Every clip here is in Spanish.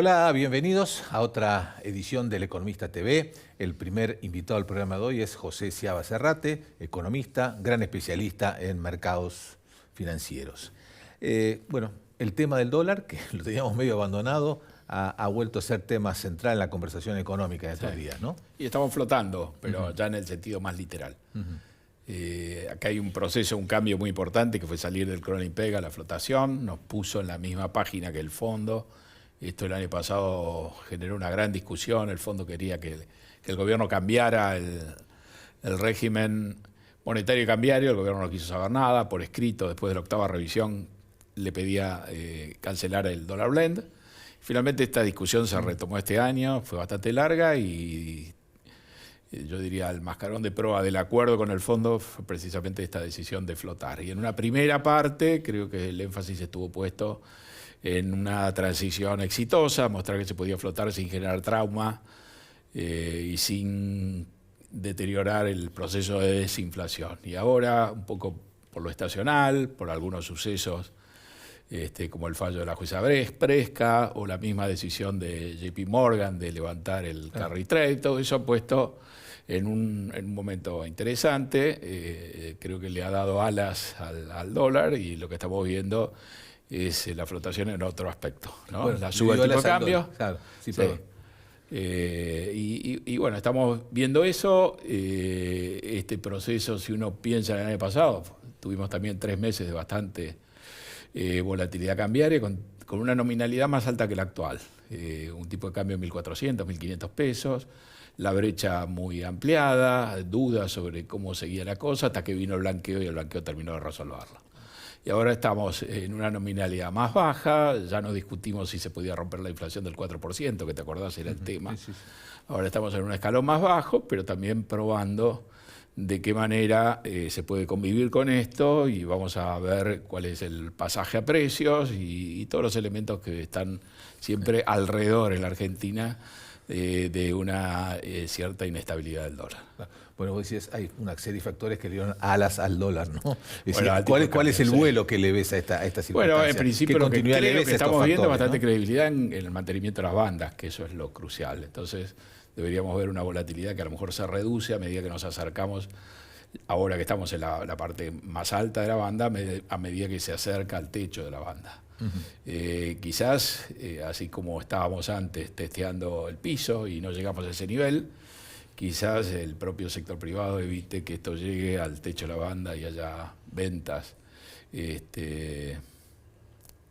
Hola, bienvenidos a otra edición del Economista TV. El primer invitado al programa de hoy es José Ciaba Serrate, economista, gran especialista en mercados financieros. Bueno, el tema del dólar, que lo teníamos medio abandonado, ha vuelto a ser tema central en la conversación económica de estos días, ¿no? Y estamos flotando, pero ya en el sentido más literal. Acá hay un proceso, un cambio muy importante que fue salir del crawling peg a la flotación, nos puso en la misma página que el fondo. Esto el año pasado generó una gran discusión, el fondo quería que el gobierno cambiara el régimen monetario y cambiario, el gobierno no quiso saber nada, por escrito, después de la octava revisión le pedía cancelar el dollar blend. Finalmente esta discusión se retomó este año, fue bastante larga y yo diría el mascarón de proa del acuerdo con el fondo fue precisamente esta decisión de flotar. Y en una primera parte creo que el énfasis estuvo puesto en una transición exitosa, mostrar que se podía flotar sin generar trauma y sin deteriorar el proceso de desinflación. Y ahora, un poco por lo estacional, por algunos sucesos, como el fallo de la jueza Presca o la misma decisión de JP Morgan de levantar el carry trade, todo eso ha puesto en un momento interesante, creo que le ha dado alas al dólar y lo que estamos viendo es la flotación en otro aspecto, ¿no? Bueno, la suba del tipo de cambio. Claro, sí, Sí. Y bueno, estamos viendo eso, este proceso, si uno piensa en el año pasado, tuvimos también 3 meses de bastante volatilidad cambiaria con una nominalidad más alta que la actual. Un tipo de cambio de 1.400, 1.500 pesos, la brecha muy ampliada, dudas sobre cómo seguía la cosa, hasta que vino el blanqueo y el blanqueo terminó de resolverlo. Y ahora estamos en una nominalidad más baja, ya no discutimos si se podía romper la inflación del 4%, que te acordás era el tema. Sí. Ahora estamos en un escalón más bajo, pero también probando de qué manera se puede convivir con esto y vamos a ver cuál es el pasaje a precios y todos los elementos que están siempre alrededor en la Argentina de una cierta inestabilidad del dólar. Bueno, vos decís, hay una serie de factores que le dieron alas al dólar, ¿no? Es bueno, decir, ¿cuál es el vuelo que le ves a esta circunstancia? Bueno, en principio lo que creo que estamos viendo es bastante ¿no? credibilidad en el mantenimiento de las bandas, que eso es lo crucial. Entonces deberíamos ver una volatilidad que a lo mejor se reduce a medida que nos acercamos, ahora que estamos en la parte más alta de la banda, a medida que se acerca al techo de la banda. Quizás, así como estábamos antes testeando el piso y no llegamos a ese nivel, quizás el propio sector privado evite que esto llegue al techo de la banda y haya ventas de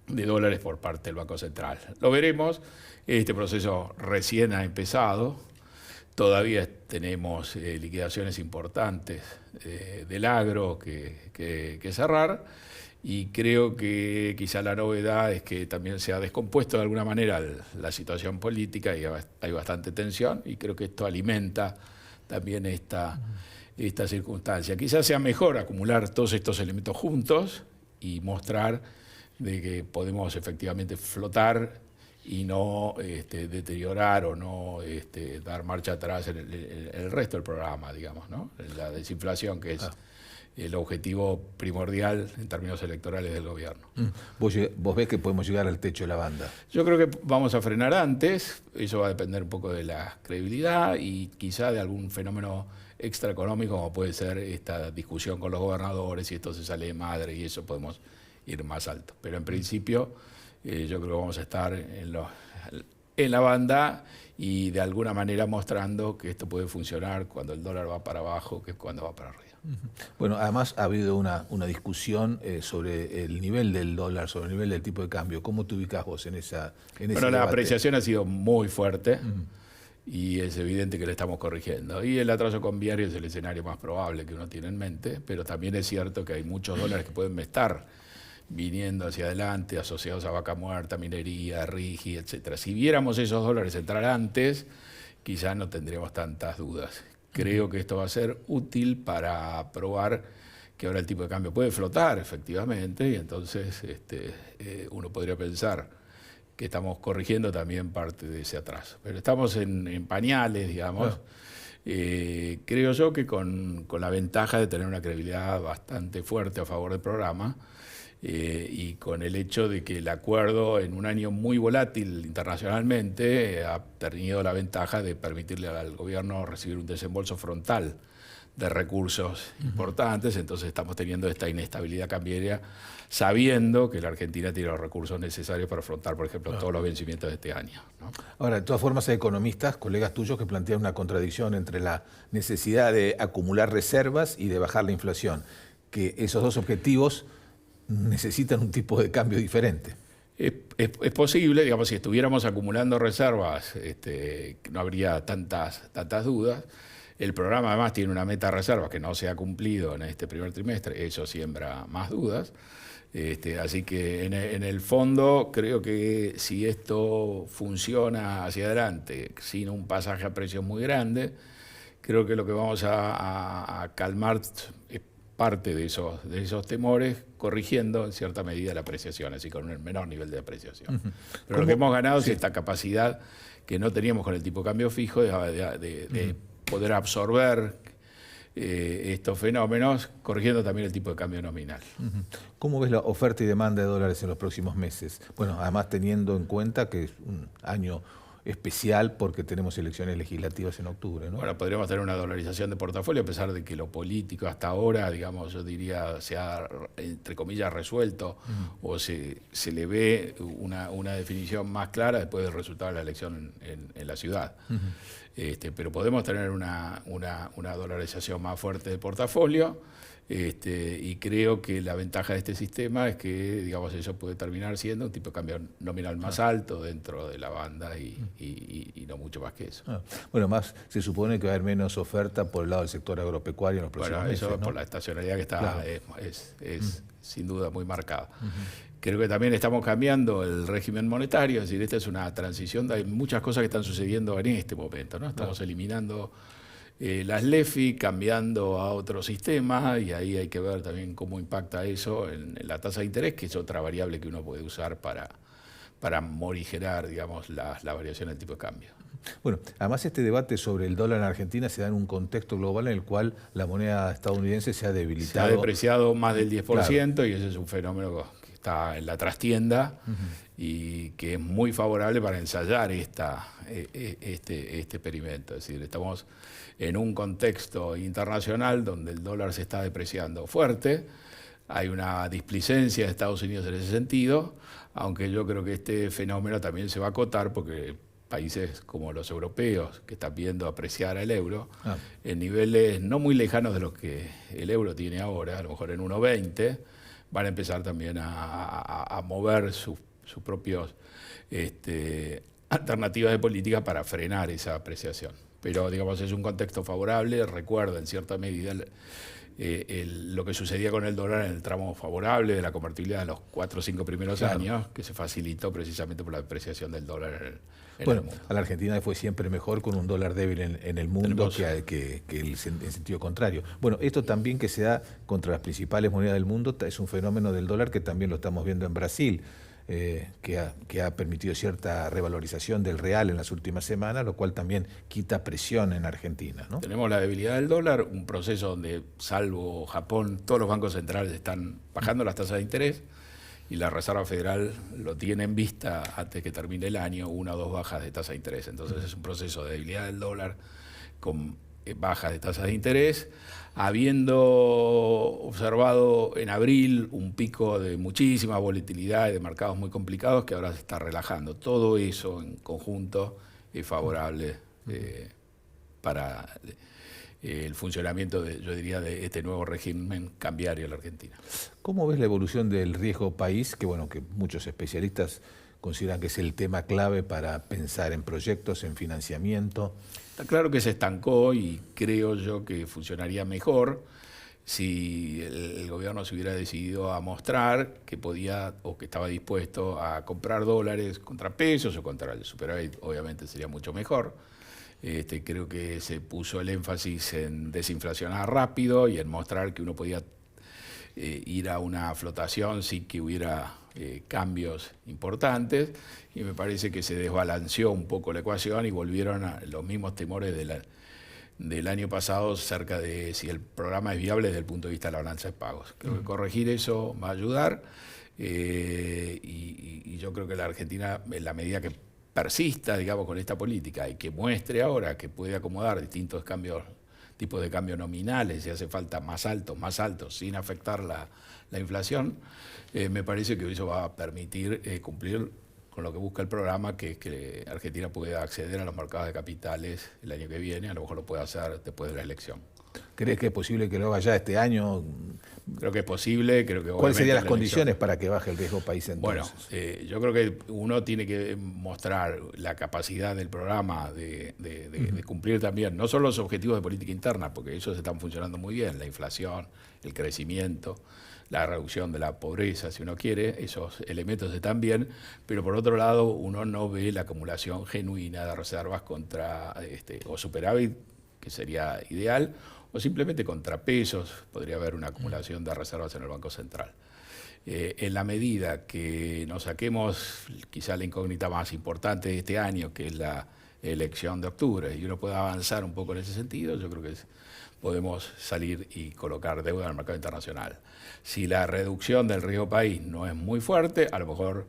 dólares por parte del Banco Central. Lo veremos, este proceso recién ha empezado, todavía tenemos liquidaciones importantes del agro que cerrar y creo que quizá la novedad es que también se ha descompuesto de alguna manera la situación política y hay bastante tensión y creo que esto alimenta también esta circunstancia. Quizás sea mejor acumular todos estos elementos juntos y mostrar de que podemos efectivamente flotar y no deteriorar o no dar marcha atrás en el resto del programa, digamos, ¿no? La desinflación, que es el objetivo primordial en términos electorales del gobierno. ¿Vos ves que podemos llegar al techo de la banda? Yo creo que vamos a frenar antes, eso va a depender un poco de la credibilidad y quizá de algún fenómeno extraeconómico, como puede ser esta discusión con los gobernadores, y esto se sale de madre y eso podemos ir más alto. Pero en principio yo creo que vamos a estar en la banda y de alguna manera mostrando que esto puede funcionar cuando el dólar va para abajo que cuando va para arriba. Bueno, además ha habido una discusión sobre el nivel del dólar, sobre el nivel del tipo de cambio. ¿Cómo te ubicás vos en ese Bueno, la debate? apreciación ha sido muy fuerte y es evidente que le estamos corrigiendo. Y el atraso cambiario es el escenario más probable que uno tiene en mente, pero también es cierto que hay muchos dólares que pueden estar viniendo hacia adelante, asociados a vaca muerta, minería, RIGI, etc. Si viéramos esos dólares entrar antes, quizás no tendríamos tantas dudas. Creo que esto va a ser útil para probar que ahora el tipo de cambio puede flotar, efectivamente, y entonces uno podría pensar que estamos corrigiendo también parte de ese atraso. Pero estamos en pañales, digamos. Creo yo que con la ventaja de tener una credibilidad bastante fuerte a favor del programa, y con el hecho de que el acuerdo en un año muy volátil internacionalmente ha tenido la ventaja de permitirle al gobierno recibir un desembolso frontal de recursos importantes, entonces estamos teniendo esta inestabilidad cambiaria sabiendo que la Argentina tiene los recursos necesarios para afrontar, por ejemplo, todos los vencimientos de este año, ¿no? Ahora, de todas formas hay economistas, colegas tuyos, que plantean una contradicción entre la necesidad de acumular reservas y de bajar la inflación, que esos dos objetivos necesitan un tipo de cambio diferente. Es posible, digamos, si estuviéramos acumulando reservas, no habría tantas dudas. El programa además tiene una meta de reservas que no se ha cumplido en este primer trimestre, eso siembra más dudas. Así que en el fondo creo que si esto funciona hacia adelante sin un pasaje a precios muy grande, creo que lo que vamos a calmar es parte de esos temores, corrigiendo en cierta medida la apreciación, así con un menor nivel de apreciación. Pero lo que hemos ganado es esta capacidad que no teníamos con el tipo de cambio fijo de poder absorber estos fenómenos, corrigiendo también el tipo de cambio nominal. ¿Cómo ves la oferta y demanda de dólares en los próximos meses? Bueno, además teniendo en cuenta que es un año especial porque tenemos elecciones legislativas en octubre, ¿no? Bueno, podríamos tener una dolarización de portafolio a pesar de que lo político hasta ahora, digamos, yo diría, se ha, entre comillas, resuelto o se le ve una definición más clara después del resultado de la elección en la ciudad. Pero podemos tener una dolarización más fuerte de portafolio. Y creo que la ventaja de este sistema es que, digamos, eso puede terminar siendo un tipo de cambio nominal más alto dentro de la banda y no mucho más que eso. Bueno, más se supone que va a haber menos oferta por el lado del sector agropecuario en los próximos meses, eso ¿no? por la estacionalidad que está, claro, es sin duda muy marcada. Uh-huh. Creo que también estamos cambiando el régimen monetario, es decir, esta es una transición, hay muchas cosas que están sucediendo en este momento, ¿no? Estamos eliminando las LEFI, cambiando a otro sistema, y ahí hay que ver también cómo impacta eso en la tasa de interés, que es otra variable que uno puede usar para morigerar, digamos, la variación del tipo de cambio. Bueno, además este debate sobre el dólar en Argentina se da en un contexto global en el cual la moneda estadounidense se ha debilitado. Se ha depreciado más del 10%, claro, y ese es un fenómeno que está en la trastienda y que es muy favorable para ensayar este experimento. Es decir, estamos en un contexto internacional donde el dólar se está depreciando fuerte, hay una displicencia de Estados Unidos en ese sentido, aunque yo creo que este fenómeno también se va a acotar porque países como los europeos, que están viendo apreciar al euro, en niveles no muy lejanos de los que el euro tiene ahora, a lo mejor en 1,20, van a empezar también a mover sus propios alternativas de política para frenar esa apreciación. Pero, digamos, es un contexto favorable, recuerda en cierta medida lo que sucedía con el dólar en el tramo favorable de la convertibilidad de los 4 o 5 primeros años, que se facilitó precisamente por la depreciación del dólar en el mundo. A la Argentina le fue siempre mejor con un dólar débil en el mundo que en sentido contrario. Bueno, esto también que se da contra las principales monedas del mundo es un fenómeno del dólar que también lo estamos viendo en Brasil, que ha permitido cierta revalorización del real en las últimas semanas, lo cual también quita presión en Argentina, ¿no? Tenemos la debilidad del dólar, un proceso donde, salvo Japón, todos los bancos centrales están bajando las tasas de interés, y la Reserva Federal lo tiene en vista antes que termine el año, 1 o 2 bajas de tasa de interés. Entonces es un proceso de debilidad del dólar con bajas de tasas de interés, habiendo observado en abril un pico de muchísima volatilidad y de mercados muy complicados que ahora se está relajando. Todo eso en conjunto es favorable para el funcionamiento, yo diría, de este nuevo régimen cambiario en la Argentina. ¿Cómo ves la evolución del riesgo país, que muchos especialistas consideran que es el tema clave para pensar en proyectos, en financiamiento? Está claro que se estancó y creo yo que funcionaría mejor si el gobierno se hubiera decidido a mostrar que podía o que estaba dispuesto a comprar dólares contra pesos o contra el superávit, obviamente sería mucho mejor. Creo que se puso el énfasis en desinflacionar rápido y en mostrar que uno podía ir a una flotación sin que hubiera cambios importantes, y me parece que se desbalanceó un poco la ecuación y volvieron a los mismos temores del año pasado cerca de si el programa es viable desde el punto de vista de la balanza de pagos. Creo que corregir eso va a ayudar y yo creo que la Argentina, en la medida que persista, digamos, con esta política y que muestre ahora que puede acomodar distintos tipos de cambios nominales, si hace falta más altos, sin afectar la inflación, me parece que eso va a permitir cumplir con lo que busca el programa, que es que Argentina pueda acceder a los mercados de capitales el año que viene, a lo mejor lo puede hacer después de la elección. ¿Crees que es posible que lo haga ya este año? Creo que es posible. Creo que ¿cuáles serían las condiciones para que baje el riesgo país entonces? Bueno, yo creo que uno tiene que mostrar la capacidad del programa de cumplir también, no solo los objetivos de política interna, porque esos están funcionando muy bien, la inflación, el crecimiento, la reducción de la pobreza, si uno quiere, esos elementos están bien, pero por otro lado uno no ve la acumulación genuina de reservas contra o superávit, que sería ideal, o simplemente contrapesos, podría haber una acumulación de reservas en el Banco Central. En la medida que nos saquemos quizá la incógnita más importante de este año, que es la elección de octubre, y uno pueda avanzar un poco en ese sentido, yo creo que podemos salir y colocar deuda en el mercado internacional. Si la reducción del riesgo país no es muy fuerte, a lo mejor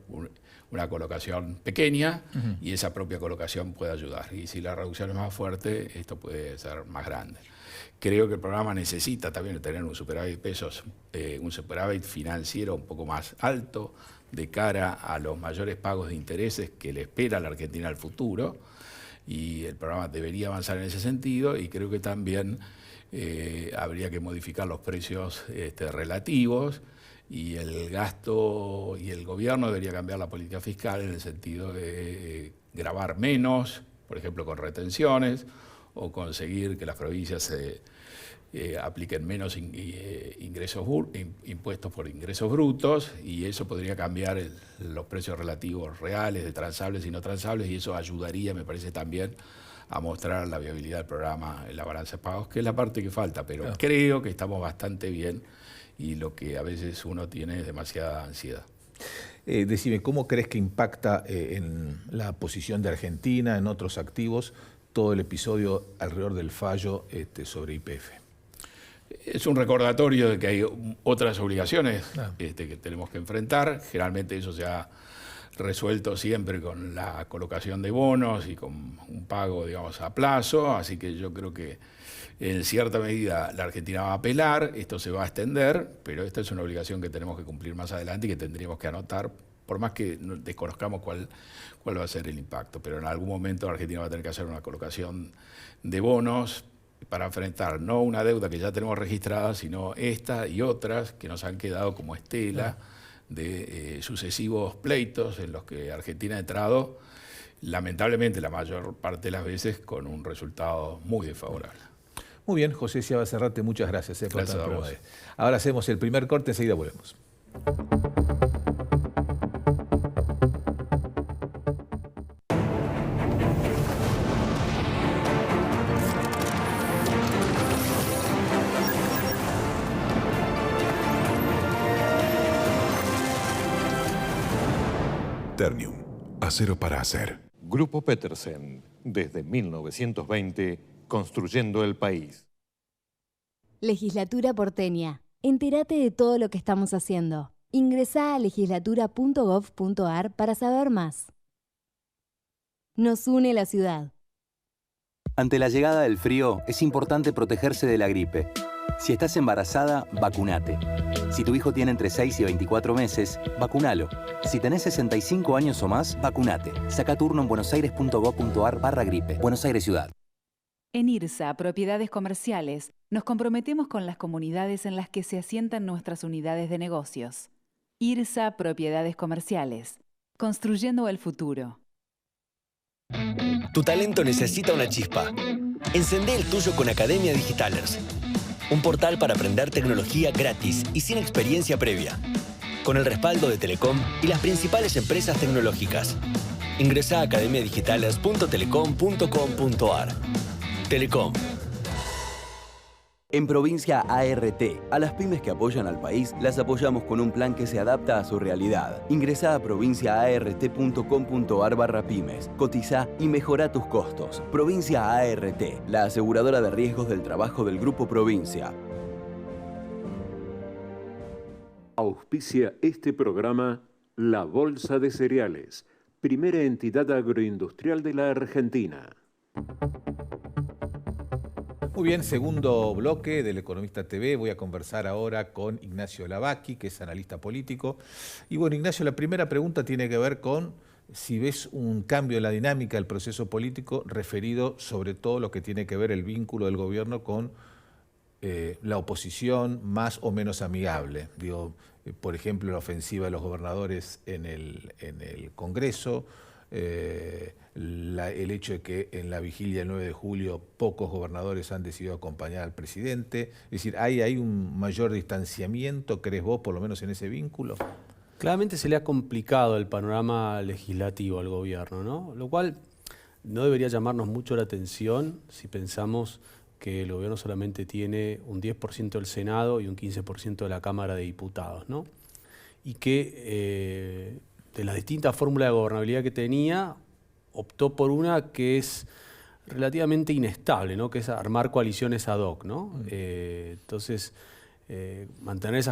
una colocación pequeña y esa propia colocación puede ayudar. Y si la reducción es más fuerte, esto puede ser más grande. Creo que el programa necesita también tener un superávit pesos, un superávit financiero un poco más alto de cara a los mayores pagos de intereses que le espera a la Argentina al futuro, y el programa debería avanzar en ese sentido, y creo que también habría que modificar los precios relativos, y el gasto y el gobierno debería cambiar la política fiscal en el sentido de gravar menos, por ejemplo con retenciones, o conseguir que las provincias apliquen menos impuestos por ingresos brutos, y eso podría cambiar los precios relativos reales de transables y no transables, y eso ayudaría, me parece, también a mostrar la viabilidad del programa en la balanza de pagos, que es la parte que falta, pero claro, creo que estamos bastante bien, y lo que a veces uno tiene es demasiada ansiedad. Decime, ¿cómo crees que impacta en la posición de Argentina, en otros activos, todo el episodio alrededor del fallo sobre YPF? Es un recordatorio de que hay otras obligaciones que tenemos que enfrentar. Generalmente eso se ha resuelto siempre con la colocación de bonos y con un pago, digamos, a plazo. Así que yo creo que en cierta medida la Argentina va a apelar, esto se va a extender, pero esta es una obligación que tenemos que cumplir más adelante y que tendríamos que anotar, por más que desconozcamos cuál va a ser el impacto. Pero en algún momento Argentina va a tener que hacer una colocación de bonos para enfrentar no una deuda que ya tenemos registrada, sino esta y otras que nos han quedado como estela de sucesivos pleitos en los que Argentina ha entrado, lamentablemente la mayor parte de las veces, con un resultado muy desfavorable. Muy bien, José Sciaba Serrate, muchas gracias. Gracias a vos. Ahora hacemos el primer corte, enseguida volvemos. Ternium, acero para hacer. Grupo Petersen, desde 1920, construyendo el país. Legislatura porteña. Entérate de todo lo que estamos haciendo. Ingresá a legislatura.gov.ar para saber más. Nos une la ciudad. Ante la llegada del frío, es importante protegerse de la gripe. Si estás embarazada, vacunate. Si tu hijo tiene entre 6 y 24 meses, vacunalo. Si tenés 65 años o más, vacunate. Saca turno en buenosaires.gov.ar/gripe. Buenos Aires Ciudad. En IRSA, Propiedades Comerciales, nos comprometemos con las comunidades en las que se asientan nuestras unidades de negocios. IRSA, Propiedades Comerciales. Construyendo el futuro. Tu talento necesita una chispa. Encendé el tuyo con Academia Digitalers. Un portal para aprender tecnología gratis y sin experiencia previa. Con el respaldo de Telecom y las principales empresas tecnológicas. Ingresá a academiadigitales.telecom.com.ar. Telecom. En Provincia ART, a las pymes que apoyan al país, las apoyamos con un plan que se adapta a su realidad. Ingresá a provinciaart.com.ar/pymes, cotizá y mejora tus costos. Provincia ART, la aseguradora de riesgos del trabajo del Grupo Provincia. Auspicia este programa La Bolsa de Cereales, primera entidad agroindustrial de la Argentina. Muy bien, segundo bloque del Economista TV. Voy a conversar ahora con Ignacio Lavacchi, que es analista político. Y bueno, Ignacio, la primera pregunta tiene que ver con si ves un cambio en la dinámica del proceso político referido sobre todo lo que tiene que ver el vínculo del gobierno con la oposición más o menos amigable. Digo, por ejemplo, la ofensiva de los gobernadores en el Congreso, el hecho de que en la vigilia del 9 de julio pocos gobernadores han decidido acompañar al presidente. Es decir, ¿hay un mayor distanciamiento, crees vos, por lo menos en ese vínculo? Claramente se le ha complicado el panorama legislativo al gobierno, ¿no? Lo cual no debería llamarnos mucho la atención si pensamos que el gobierno solamente tiene un 10% del Senado y un 15% de la Cámara de Diputados, ¿no? Y que de las distintas fórmulas de gobernabilidad que tenía, optó por una que es relativamente inestable, ¿no? Que es armar coaliciones ad hoc, ¿no? Entonces,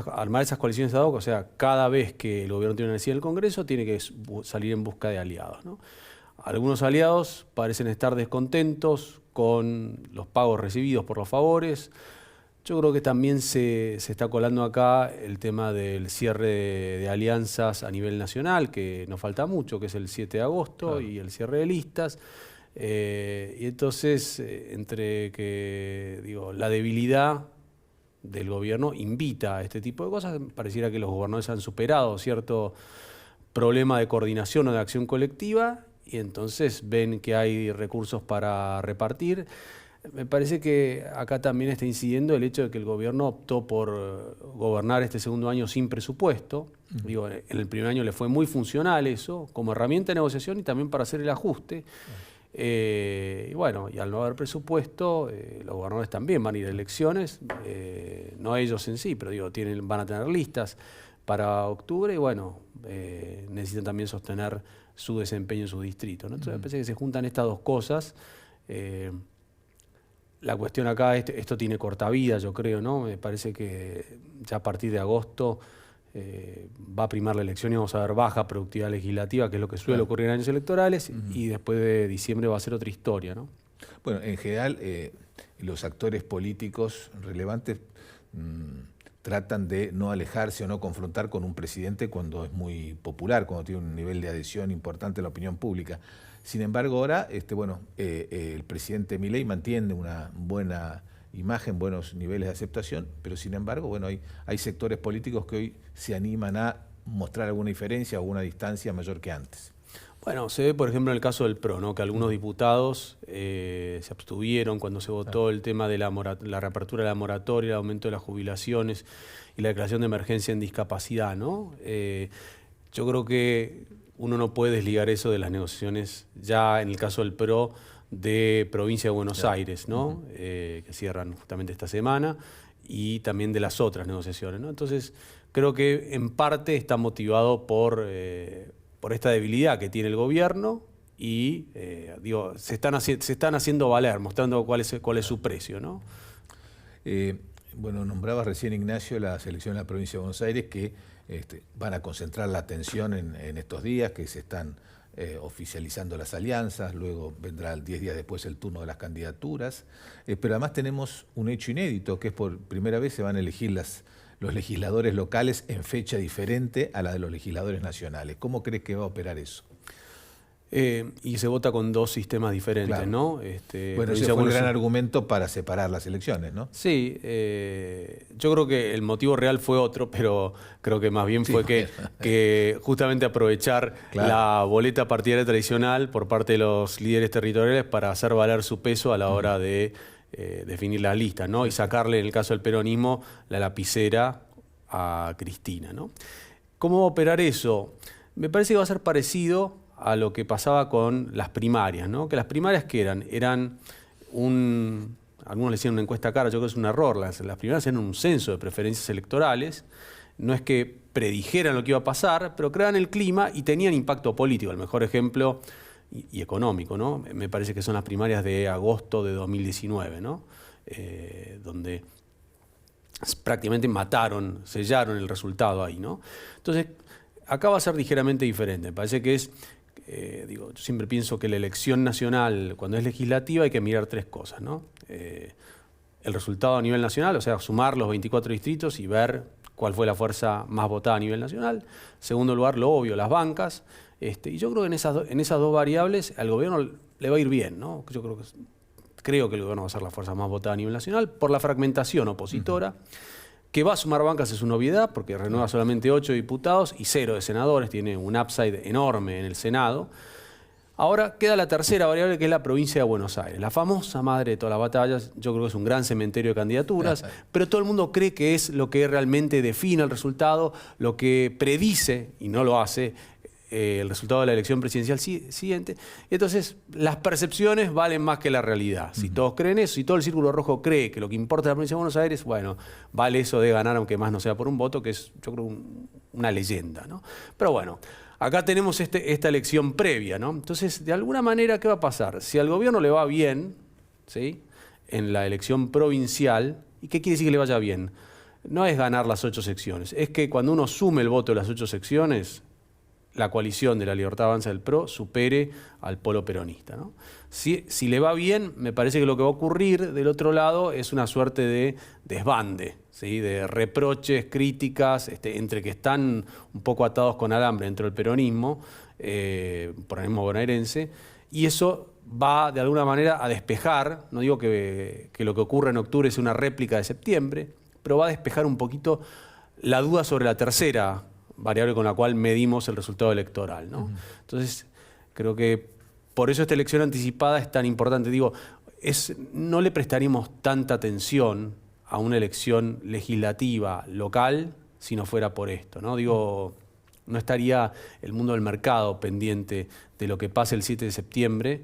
armar esas coaliciones ad hoc, o sea, cada vez que el gobierno tiene una necesidad en el Congreso, tiene que salir en busca de aliados, ¿no? Algunos aliados parecen estar descontentos con los pagos recibidos por los favores. Yo creo que también se está colando acá el tema del cierre de alianzas a nivel nacional, que nos falta mucho, que es el 7 de agosto, claro, y el cierre de listas. Y entonces, entre que la debilidad del gobierno invita a este tipo de cosas, pareciera que los gobernadores han superado cierto problema de coordinación o de acción colectiva, y entonces ven que hay recursos para repartir. Me parece que acá también está incidiendo el hecho de que el gobierno optó por gobernar este segundo año sin presupuesto. Digo, en el primer año le fue muy funcional eso, como herramienta de negociación y también para hacer el ajuste. Y bueno, y al no haber presupuesto, los gobernadores también van a ir a elecciones, no ellos en sí, pero van a tener listas para octubre y bueno, necesitan también sostener su desempeño en sus distritos, ¿no? Entonces me parece que se juntan estas dos cosas. La cuestión acá, esto tiene corta vida, yo creo, ¿no? Me parece que ya a partir de agosto va a primar la elección y vamos a ver baja productividad legislativa, que es lo que suele ocurrir en años electorales, y después de diciembre va a ser otra historia, ¿no? Bueno, en general, los actores políticos relevantes tratan de no alejarse o no confrontar con un presidente cuando es muy popular, cuando tiene un nivel de adhesión importante en la opinión pública. Sin embargo, ahora el presidente Milei mantiene una buena imagen, buenos niveles de aceptación, pero sin embargo, bueno, hay sectores políticos que hoy se animan a mostrar alguna diferencia o una distancia mayor que antes. Bueno, se ve, por ejemplo, en el caso del PRO, ¿no? Que algunos diputados se abstuvieron cuando se votó el tema de la reapertura de la moratoria, el aumento de las jubilaciones y la declaración de emergencia en discapacidad, ¿no? Yo creo que uno no puede desligar eso de las negociaciones, ya en el caso del PRO, de Provincia de Buenos Aires, ¿no? Que cierran justamente esta semana, y también de las otras negociaciones, ¿no? Entonces, creo que en parte está motivado por esta debilidad que tiene el gobierno y se están haciendo valer, mostrando cuál es su precio, ¿no? Bueno, nombrabas recién, Ignacio, las elecciones en la provincia de Buenos Aires que van a concentrar la atención en estos días, que se están oficializando las alianzas, luego vendrá 10 días después el turno de las candidaturas, pero además tenemos un hecho inédito, que es por primera vez se van a elegir los legisladores locales en fecha diferente a la de los legisladores nacionales. ¿Cómo crees que va a operar eso? Y se vota con dos sistemas diferentes, claro, ¿no? Bueno, ese fue el gran argumento para separar las elecciones, ¿no? Sí, yo creo que el motivo real fue otro, pero creo que más bien fue que justamente aprovechar la boleta partidaria tradicional por parte de los líderes territoriales para hacer valer su peso a la hora de definir la lista, ¿no? Y sacarle, en el caso del peronismo, la lapicera a Cristina, ¿no? ¿Cómo va a operar eso? Me parece que va a ser parecido a lo que pasaba con las primarias, ¿no? Que las primarias, ¿qué eran? Eran un algunos le hicieron una encuesta cara, yo creo que es un error. Las primeras eran un censo de preferencias electorales. No es que predijeran lo que iba a pasar, pero creaban el clima y tenían impacto político. El mejor ejemplo, y económico, ¿no? Me parece que son las primarias de agosto de 2019, ¿no? Donde prácticamente sellaron el resultado ahí, ¿no? Entonces, acá va a ser ligeramente diferente. Me parece que es, yo siempre pienso que la elección nacional, cuando es legislativa, hay que mirar tres cosas, ¿no? El resultado a nivel nacional, o sea, sumar los 24 distritos y ver cuál fue la fuerza más votada a nivel nacional. Segundo lugar, lo obvio, las bancas. Y yo creo que en esas dos variables al gobierno le va a ir bien, ¿no? Yo creo que el gobierno va a ser la fuerza más votada a nivel nacional por la fragmentación opositora. Que va a sumar bancas es una obviedad, porque renueva solamente 8 diputados y 0 de senadores, tiene un upside enorme en el Senado. Ahora queda la tercera variable, que es la provincia de Buenos Aires. La famosa madre de todas las batallas. Yo creo que es un gran cementerio de candidaturas, pero todo el mundo cree que es lo que realmente define el resultado, lo que predice, y no lo hace, el resultado de la elección presidencial siguiente. Entonces, las percepciones valen más que la realidad. Si todos creen eso, si todo el Círculo Rojo cree que lo que importa es la provincia de Buenos Aires, bueno, vale eso de ganar, aunque más no sea por un voto, que es, yo creo, una leyenda, ¿no? Pero bueno, acá tenemos esta elección previa, ¿no? Entonces, de alguna manera, ¿qué va a pasar? Si al gobierno le va bien, ¿sí?, en la elección provincial, ¿y qué quiere decir que le vaya bien? No es ganar las 8 secciones, es que cuando uno sume el voto de las 8 secciones, la coalición de la Libertad Avanza del PRO supere al polo peronista, ¿no? Si le va bien, me parece que lo que va a ocurrir del otro lado es una suerte de desbande, ¿sí?, de reproches, críticas, entre que están un poco atados con alambre dentro del peronismo, peronismo bonaerense, y eso va de alguna manera a despejar, no digo que lo que ocurre en octubre es una réplica de septiembre, pero va a despejar un poquito la duda sobre la tercera variable con la cual medimos el resultado electoral, ¿no? Entonces, creo que por eso esta elección anticipada es tan importante. Digo, no le prestaríamos tanta atención a una elección legislativa local si no fuera por esto, ¿no? Digo, no estaría el mundo del mercado pendiente de lo que pase el 7 de septiembre,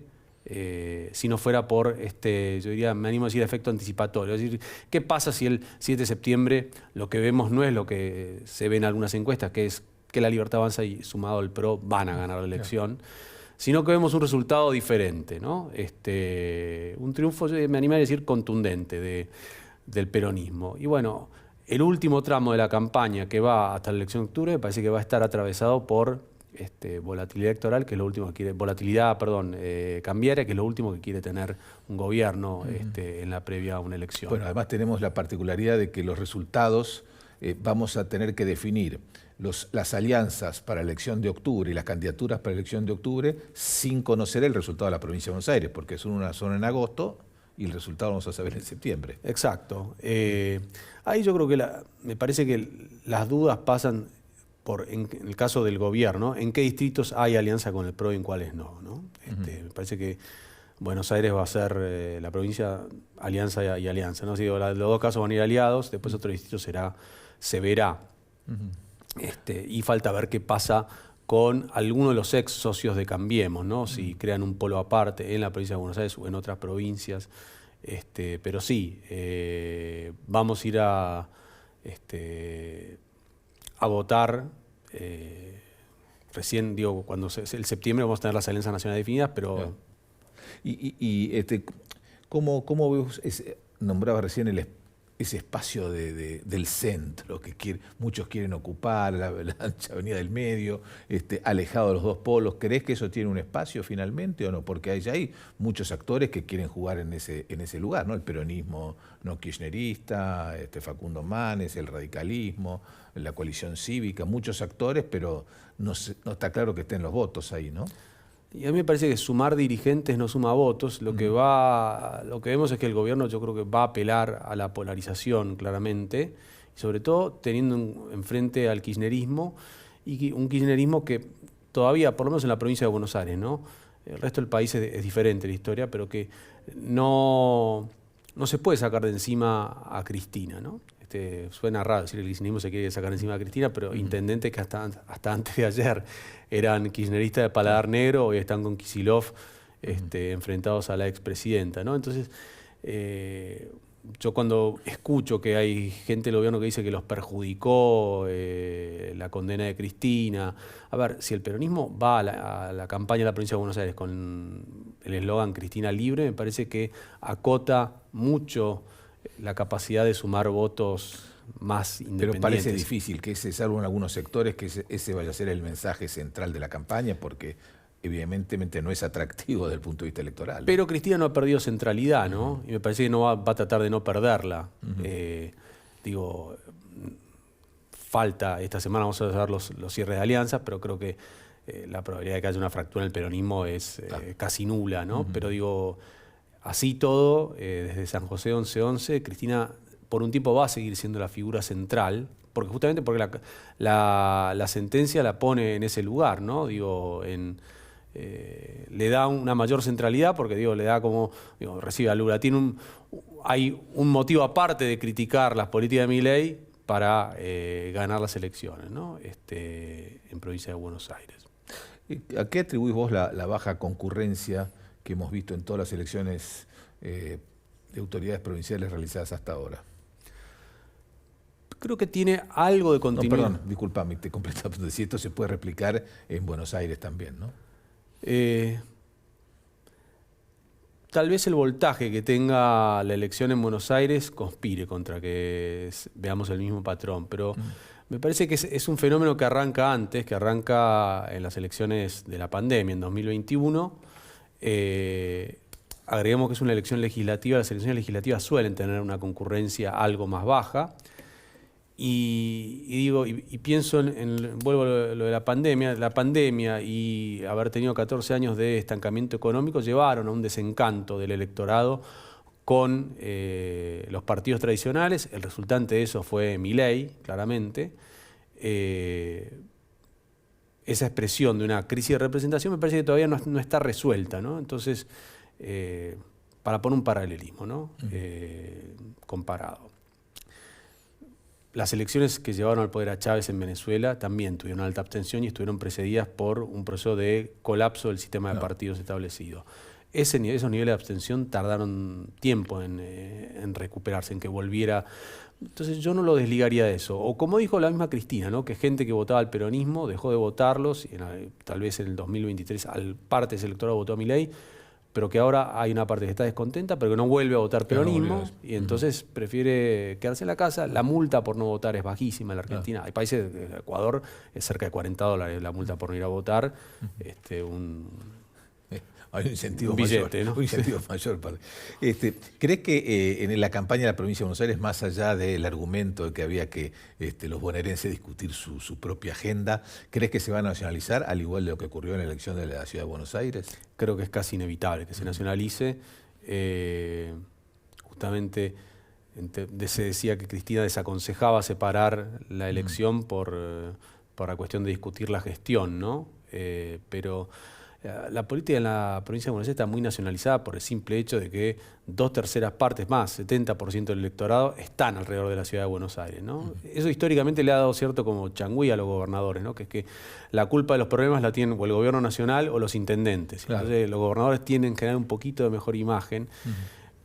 si no fuera por, yo diría, me animo a decir, efecto anticipatorio. Es decir, ¿qué pasa si el 7 de septiembre lo que vemos no es lo que se ve en algunas encuestas, que es que la Libertad Avanza y sumado al PRO van a ganar la elección, sino que vemos un resultado diferente, ¿no? Un triunfo, me animaría a decir, contundente del peronismo. Y bueno, el último tramo de la campaña, que va hasta la elección de octubre, me parece que va a estar atravesado por volatilidad electoral, que es lo último que quiere, cambiaria, que es lo último que quiere tener un gobierno en la previa a una elección. Bueno, además tenemos la particularidad de que los resultados vamos a tener que definir las alianzas para la elección de octubre y las candidaturas para la elección de octubre sin conocer el resultado de la provincia de Buenos Aires, porque son en agosto y el resultado lo vamos a saber en septiembre. Exacto. Ahí yo creo que me parece que las dudas pasan en el caso del gobierno, en qué distritos hay alianza con el PRO y en cuáles no, ¿no? Me parece que Buenos Aires va a ser la provincia alianza y alianza, ¿no? Los dos casos van a ir aliados, después otro distrito se verá. Y falta ver qué pasa con algunos de los ex socios de Cambiemos, ¿no? Si crean un polo aparte en la provincia de Buenos Aires o en otras provincias. Pero sí, vamos a ir a votar. Recién, cuando el septiembre vamos a tener las alianzas nacionales definidas, pero... ¿Cómo vemos, nombraba recién ese espacio del centro que muchos quieren ocupar, la ancha avenida del medio, alejado de los dos polos? ¿Crees que eso tiene un espacio finalmente o no? Porque hay muchos actores que quieren jugar en ese lugar, ¿no? El peronismo no kirchnerista, Facundo Manes, el radicalismo, la coalición cívica, muchos actores, pero no está claro que estén los votos ahí, ¿no? Y a mí me parece que sumar dirigentes no suma votos. Lo que vemos es que el gobierno, yo creo que va a apelar a la polarización claramente, y sobre todo teniendo enfrente al kirchnerismo, y un kirchnerismo que todavía, por lo menos en la provincia de Buenos Aires, ¿no? El resto del país es diferente la historia, pero que no se puede sacar de encima a Cristina, ¿no? Suena raro decir el kirchnerismo se quiere sacar encima a Cristina, pero intendentes que hasta antes de ayer eran kirchneristas de paladar negro, hoy están con Kicillof enfrentados a la expresidenta, ¿no? Entonces, Yo cuando escucho que hay gente del gobierno que dice que los perjudicó la condena de Cristina, a ver, si el peronismo va a la campaña de la provincia de Buenos Aires con el eslogan Cristina Libre, me parece que acota mucho la capacidad de sumar votos más independientes. Pero parece difícil que salvo en algunos sectores, que ese vaya a ser el mensaje central de la campaña, porque evidentemente no es atractivo desde el punto de vista electoral. Pero Cristina no ha perdido centralidad, ¿no? Y me parece que no va a tratar de no perderla. Falta, esta semana vamos a hacer los cierres de alianzas, pero creo que la probabilidad de que haya una fractura en el peronismo es casi nula, ¿no? Pero así todo, desde San José 11-11, Cristina por un tiempo va a seguir siendo la figura central, justamente porque la sentencia la pone en ese lugar, ¿no? Le da una mayor centralidad porque le da como, recibe a Lula. Hay un motivo aparte de criticar las políticas de Milei para ganar las elecciones, ¿no? En provincia de Buenos Aires. ¿A qué atribuís vos la baja concurrencia que hemos visto en todas las elecciones de autoridades provinciales realizadas hasta ahora? Creo que tiene algo de continuidad. No, perdón, discúlpame, te completaba. Si esto se puede replicar en Buenos Aires también, ¿no? Tal vez el voltaje que tenga la elección en Buenos Aires conspire contra que veamos el mismo patrón, pero me parece que es un fenómeno que arranca antes, que arranca en las elecciones de la pandemia, en 2021. Agregamos que es una elección legislativa, las elecciones legislativas suelen tener una concurrencia algo más baja. Y pienso vuelvo a lo de la pandemia y haber tenido 14 años de estancamiento económico llevaron a un desencanto del electorado con los partidos tradicionales. El resultante de eso fue Milei, claramente. Esa expresión de una crisis de representación me parece que todavía no está resuelta, ¿no? Entonces, para poner un paralelismo, ¿no? Comparado. Las elecciones que llevaron al poder a Chávez en Venezuela también tuvieron alta abstención y estuvieron precedidas por un proceso de colapso del sistema de partidos establecido. Esos niveles de abstención tardaron tiempo en recuperarse, en que volviera. Entonces yo no lo desligaría de eso. O como dijo la misma Cristina, ¿no? Que gente que votaba al peronismo dejó de votarlos, y tal vez en el 2023 parte de ese electorado votó a Milei, pero que ahora hay una parte que está descontenta, pero que no vuelve a votar peronismo, y entonces prefiere quedarse en la casa. La multa por no votar es bajísima en la Argentina. Hay países, Ecuador, es cerca de $40 la multa por no ir a votar. Hay un incentivo billete, mayor, ¿no? Un incentivo mayor. ¿Crees que en la campaña de la provincia de Buenos Aires, más allá del argumento de que había que los bonaerenses discutir su propia agenda, crees que se va a nacionalizar, al igual de lo que ocurrió en la elección de la ciudad de Buenos Aires? Creo que es casi inevitable que se nacionalice. Justamente se decía que Cristina desaconsejaba separar la elección por la cuestión de discutir la gestión, ¿no? Pero la política en la provincia de Buenos Aires está muy nacionalizada por el simple hecho de que 2/3 partes más, 70% del electorado, están alrededor de la ciudad de Buenos Aires, ¿no? Eso históricamente le ha dado cierto como changüí a los gobernadores, ¿no? Que es que la culpa de los problemas la tienen o el gobierno nacional o los intendentes. Claro. Entonces los gobernadores tienen que generar un poquito de mejor imagen,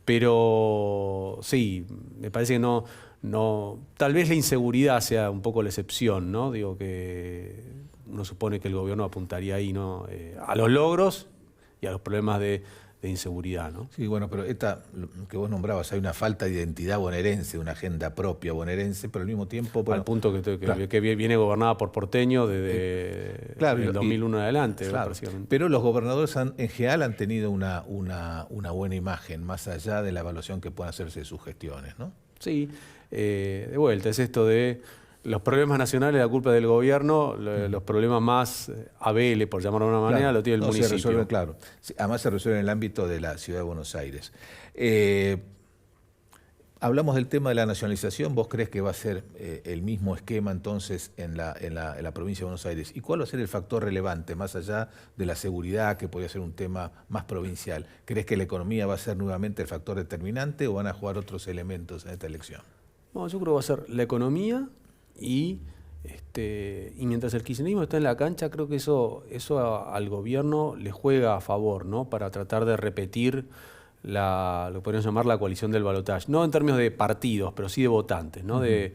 pero sí, me parece que no, tal vez la inseguridad sea un poco la excepción, ¿no? Digo que uno supone que el gobierno apuntaría ahí, ¿no? A los logros y a los problemas de inseguridad, ¿no? Sí, bueno, pero esta que vos nombrabas, hay una falta de identidad bonaerense, una agenda propia bonaerense, pero al mismo tiempo... Bueno, al punto que viene gobernada por porteño desde el 2001 en adelante, claro, básicamente. Pero los gobernadores en general han tenido una buena imagen, más allá de la evaluación que puedan hacerse de sus gestiones, ¿no? Sí, de vuelta, es esto de... Los problemas nacionales, la culpa del gobierno, los problemas más ABL, por llamarlo de una manera, lo tiene el municipio. Se resuelve, claro. Además se resuelve en el ámbito de la ciudad de Buenos Aires. Hablamos del tema de la nacionalización. ¿Vos crees que va a ser el mismo esquema entonces en la provincia de Buenos Aires? ¿Y cuál va a ser el factor relevante, más allá de la seguridad, que podría ser un tema más provincial? ¿Crees que la economía va a ser nuevamente el factor determinante o van a jugar otros elementos en esta elección? No, yo creo que va a ser la economía. Y mientras el kirchnerismo está en la cancha, creo que eso al gobierno le juega a favor, ¿no? Para tratar de repetir lo que podríamos llamar la coalición del balotaje. No en términos de partidos, pero sí de votantes, ¿no? De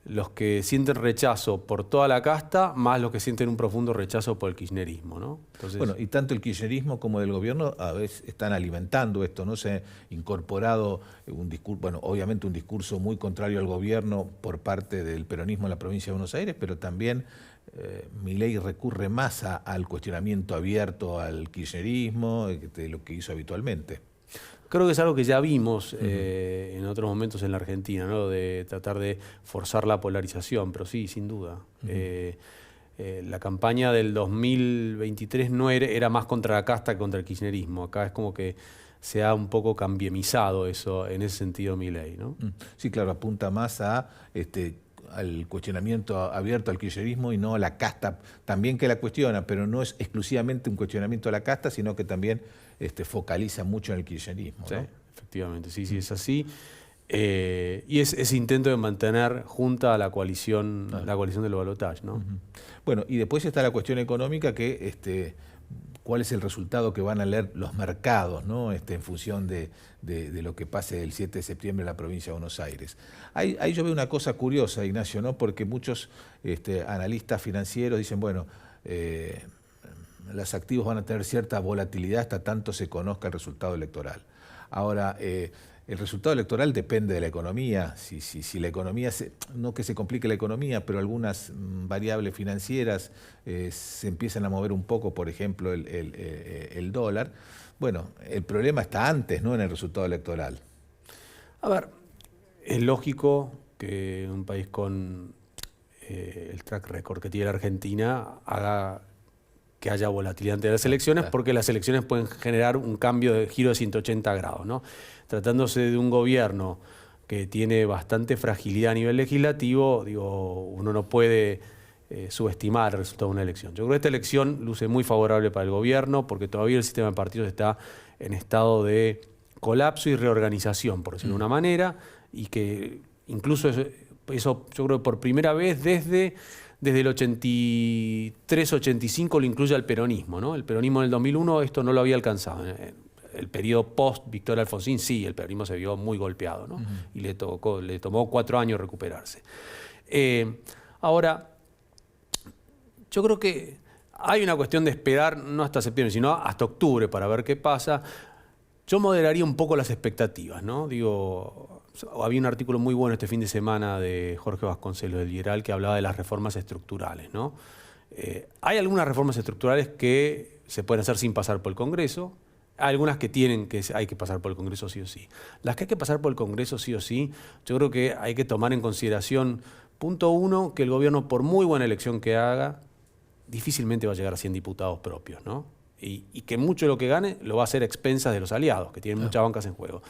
los que sienten rechazo por toda la casta, más los que sienten un profundo rechazo por el kirchnerismo, ¿no? Entonces, bueno, y tanto el kirchnerismo como el gobierno a veces están alimentando esto, ¿no? Se ha incorporado un discurso, bueno, obviamente un discurso muy contrario al gobierno por parte del peronismo en la provincia de Buenos Aires, pero también Milei recurre más al cuestionamiento abierto al kirchnerismo de lo que hizo habitualmente. creo que es algo que ya vimos en otros momentos en la Argentina, ¿no? De tratar de forzar la polarización, pero sí, sin duda. La campaña del 2023 no era más contra la casta que contra el kirchnerismo. Acá es como que se ha un poco cambiemizado eso, en ese sentido, Milei, ¿no? Sí, claro, apunta más a al cuestionamiento abierto al kirchnerismo y no a la casta, también que la cuestiona, pero no es exclusivamente un cuestionamiento a la casta, sino que también focaliza mucho en el kirchnerismo, Sí, ¿no? efectivamente, sí, es así. Y es ese intento de mantener junta a la coalición del balotaje, ¿no? Bueno, y después está la cuestión económica, que cuál es el resultado que van a leer los mercados, ¿no? En función de lo que pase el 7 de septiembre en la provincia de Buenos Aires. Ahí yo veo una cosa curiosa, Ignacio, ¿no? Porque muchos analistas financieros dicen, bueno, los activos van a tener cierta volatilidad hasta tanto se conozca el resultado electoral. Ahora, el resultado electoral depende de la economía. Si la economía, no que se complique la economía, pero algunas variables financieras se empiezan a mover un poco, por ejemplo, el dólar, bueno, el problema está antes, ¿no? En el resultado electoral. A ver, es lógico que un país con el track record que tiene la Argentina haga que haya volatilidad ante las elecciones, porque las elecciones pueden generar un cambio de giro de 180 grados, ¿no? Tratándose de un gobierno que tiene bastante fragilidad a nivel legislativo, digo, uno no puede subestimar el resultado de una elección. Yo creo que esta elección luce muy favorable para el gobierno, porque todavía el sistema de partidos está en estado de colapso y reorganización, por decirlo de una manera, y que incluso eso yo creo que por primera vez desde el 83-85 lo incluye al peronismo, ¿no? El peronismo en el 2001 esto no lo había alcanzado. El periodo post-Victoria Alfonsín, sí, el peronismo se vio muy golpeado, ¿no? Y le tomó 4 años recuperarse. Ahora, yo creo que hay una cuestión de esperar, no hasta septiembre, sino hasta octubre para ver qué pasa. Yo moderaría un poco las expectativas, ¿no? Digo, había un artículo muy bueno este fin de semana de Jorge Vasconcelos del Liberal que hablaba de las reformas estructurales, ¿no? Hay algunas reformas estructurales que se pueden hacer sin pasar por el Congreso, hay algunas que hay que pasar por el Congreso sí o sí. Las que hay que pasar por el Congreso sí o sí, yo creo que hay que tomar en consideración, punto uno, que el gobierno, por muy buena elección que haga, difícilmente va a llegar a 100 diputados propios, ¿no? Y que mucho de lo que gane lo va a hacer a expensas de los aliados, que tienen muchas bancas en juego.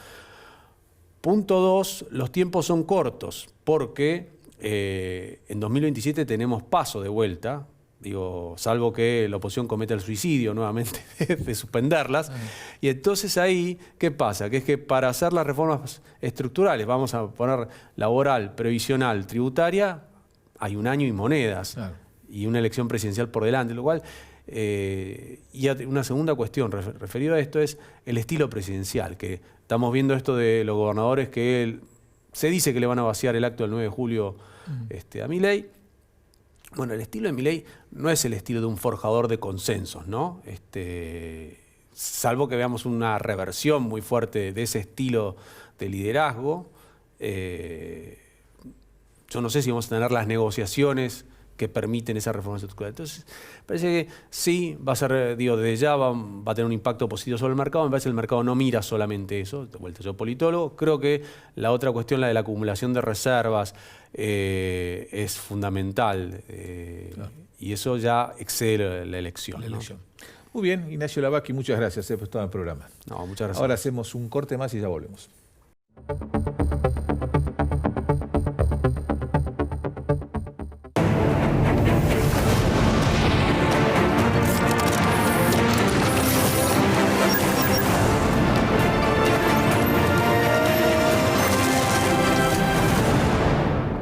Punto dos, los tiempos son cortos, porque en 2027 tenemos paso de vuelta, digo, salvo que la oposición cometa el suicidio nuevamente de suspenderlas. Y entonces ahí, ¿qué pasa? Que es que para hacer las reformas estructurales, vamos a poner laboral, previsional, tributaria, hay 1 año y monedas, y una elección presidencial por delante, lo cual... y una segunda cuestión referida a esto es el estilo presidencial, que estamos viendo esto de los gobernadores que se dice que le van a vaciar el acto del 9 de julio a Milei. Bueno, el estilo de Milei no es el estilo de un forjador de consensos, ¿no? Salvo que veamos una reversión muy fuerte de ese estilo de liderazgo. Yo no sé si vamos a tener las negociaciones que permiten esa reforma estructural. Entonces, parece que sí, va a ser, digo, desde ya va a tener un impacto positivo sobre el mercado. Me parece que el mercado no mira solamente eso. De vuelta, yo politólogo. Creo que la otra cuestión, la de la acumulación de reservas, es fundamental. Y eso ya excede la elección. ¿no? Muy bien, Ignacio Lavacchi, muchas gracias por todo el programa. No, muchas gracias. Ahora hacemos un corte más y ya volvemos.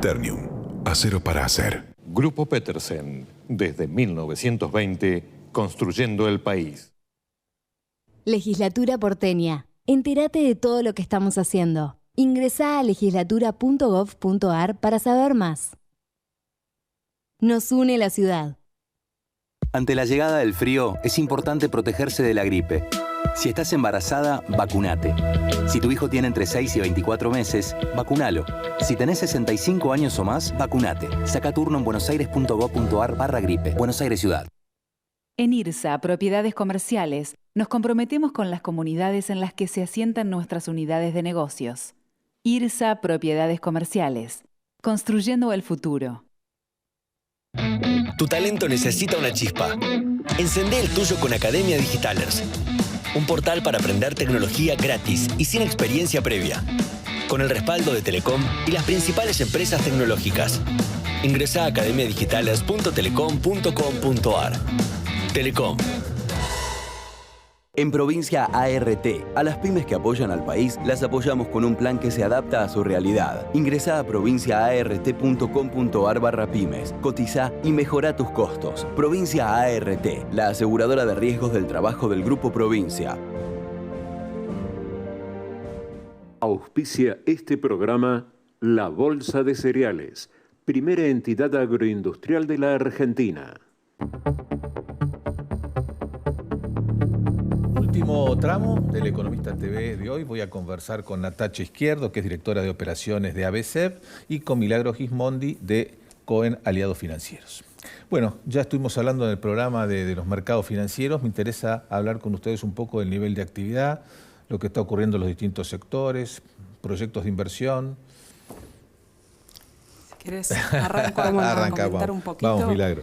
Ternium, acero para hacer. Grupo Petersen, desde 1920, construyendo el país. Legislatura porteña. Entérate de todo lo que estamos haciendo. Ingresá a legislatura.gov.ar para saber más. Nos une la ciudad. Ante la llegada del frío, es importante protegerse de la gripe. Si estás embarazada, vacunate. Si tu hijo tiene entre 6 y 24 meses, vacunalo. Si tenés 65 años o más, vacunate. Saca turno en buenosaires.gov.ar/gripe. Buenos Aires Ciudad. En IRSA, Propiedades Comerciales, nos comprometemos con las comunidades en las que se asientan nuestras unidades de negocios. IRSA Propiedades Comerciales, construyendo el futuro. Tu talento necesita una chispa. Encendé el tuyo con Academia Digitalers. Un portal para aprender tecnología gratis y sin experiencia previa. Con el respaldo de Telecom y las principales empresas tecnológicas. Ingresá a academiadigitalers.telecom.com.ar. Telecom. En Provincia ART, a las pymes que apoyan al país, las apoyamos con un plan que se adapta a su realidad. Ingresá a provinciaart.com.ar/pymes, cotizá y mejorá tus costos. Provincia ART, la aseguradora de riesgos del trabajo del Grupo Provincia. Auspicia este programa La Bolsa de Cereales, primera entidad agroindustrial de la Argentina. Último tramo del Economista TV de hoy. Voy a conversar con Natacha Izquierdo, que es directora de operaciones de ABCEP, y con Milagros Gismondi de Cohen Aliados Financieros. Bueno, ya estuvimos hablando en el programa de los mercados financieros. Me interesa hablar con ustedes un poco del nivel de actividad, lo que está ocurriendo en los distintos sectores, proyectos de inversión. Si querés, arrancamos a comentar un poquito. Vamos, Milagro.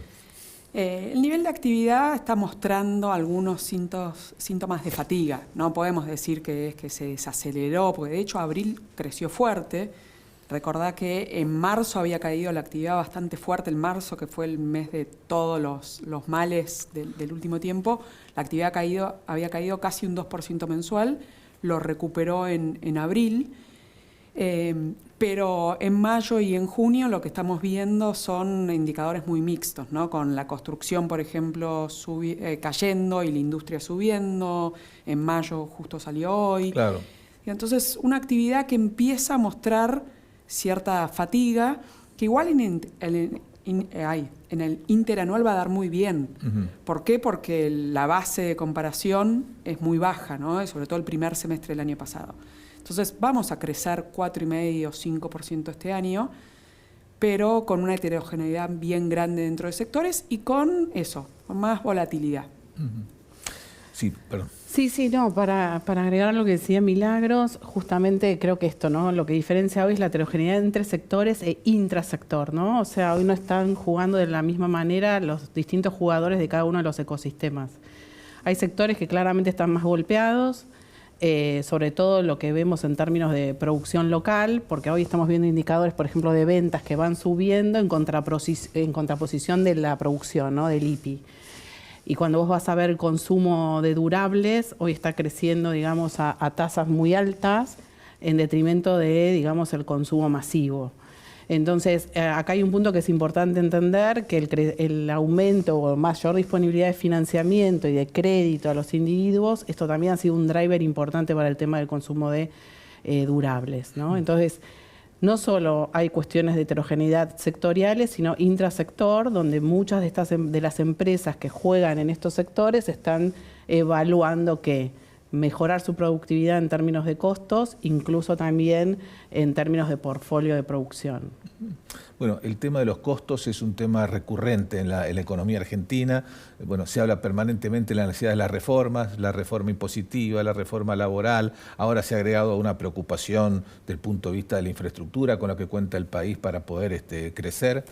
El nivel de actividad está mostrando algunos síntomas de fatiga. No podemos decir que es que se desaceleró, porque de hecho abril creció fuerte. Recordá que en marzo había caído la actividad bastante fuerte. El marzo, que fue el mes de todos los males del último tiempo, la actividad había caído casi un 2% mensual. Lo recuperó en abril. Pero en mayo y en junio lo que estamos viendo son indicadores muy mixtos, ¿no? Con la construcción, por ejemplo, cayendo y la industria subiendo. En mayo justo salió hoy. Claro. Y entonces una actividad que empieza a mostrar cierta fatiga, que igual en el interanual va a dar muy bien. ¿Por qué? Porque la base de comparación es muy baja, ¿no? Y sobre todo el primer semestre del año pasado. Entonces vamos a crecer 4,5 o 5% este año, pero con una heterogeneidad bien grande dentro de sectores y con más volatilidad. Sí, perdón. Sí, no, para agregar lo que decía Milagros, justamente creo que esto, ¿no? Lo que diferencia hoy es la heterogeneidad entre sectores e intrasector, ¿no? O sea, hoy no están jugando de la misma manera los distintos jugadores de cada uno de los ecosistemas. Hay sectores que claramente están más golpeados, sobre todo lo que vemos en términos de producción local, porque hoy estamos viendo indicadores, por ejemplo, de ventas que van subiendo en contraposición de la producción, ¿no? Del IPI. Y cuando vos vas a ver el consumo de durables, hoy está creciendo, digamos, a tasas muy altas en detrimento de, digamos, el consumo masivo. Entonces, acá hay un punto que es importante entender, que el aumento o mayor disponibilidad de financiamiento y de crédito a los individuos, esto también ha sido un driver importante para el tema del consumo de durables, ¿no? Entonces, no solo hay cuestiones de heterogeneidad sectoriales, sino intrasector, donde muchas de las empresas que juegan en estos sectores están evaluando mejorar su productividad en términos de costos, incluso también en términos de portfolio de producción. Bueno, el tema de los costos es un tema recurrente en la economía argentina. Bueno, se habla permanentemente de la necesidad de las reformas, la reforma impositiva, la reforma laboral. Ahora se ha agregado una preocupación del punto de vista de la infraestructura con la que cuenta el país para poder crecer.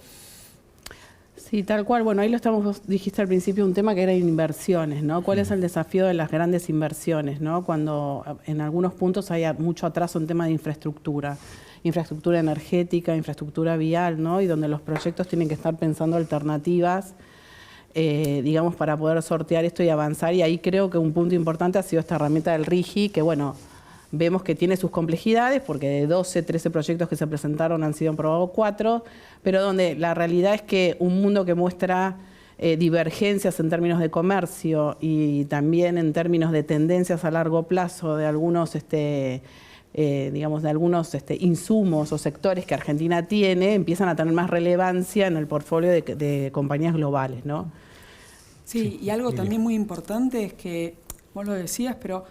Sí, tal cual. Bueno, ahí vos dijiste al principio un tema que era inversiones, ¿no? ¿Cuál es el desafío de las grandes inversiones, ¿no? Cuando en algunos puntos hay mucho atraso en tema de infraestructura energética, infraestructura vial, ¿no? Y donde los proyectos tienen que estar pensando alternativas, digamos, para poder sortear esto y avanzar. Y ahí creo que un punto importante ha sido esta herramienta del RIGI, que bueno, vemos que tiene sus complejidades, porque de 12, 13 proyectos que se presentaron han sido aprobados 4, pero donde la realidad es que un mundo que muestra divergencias en términos de comercio y también en términos de tendencias a largo plazo de algunos digamos, de algunos insumos o sectores que Argentina tiene, empiezan a tener más relevancia en el portfolio de compañías globales, ¿no? Sí, y algo también muy importante es que, vos lo decías, pero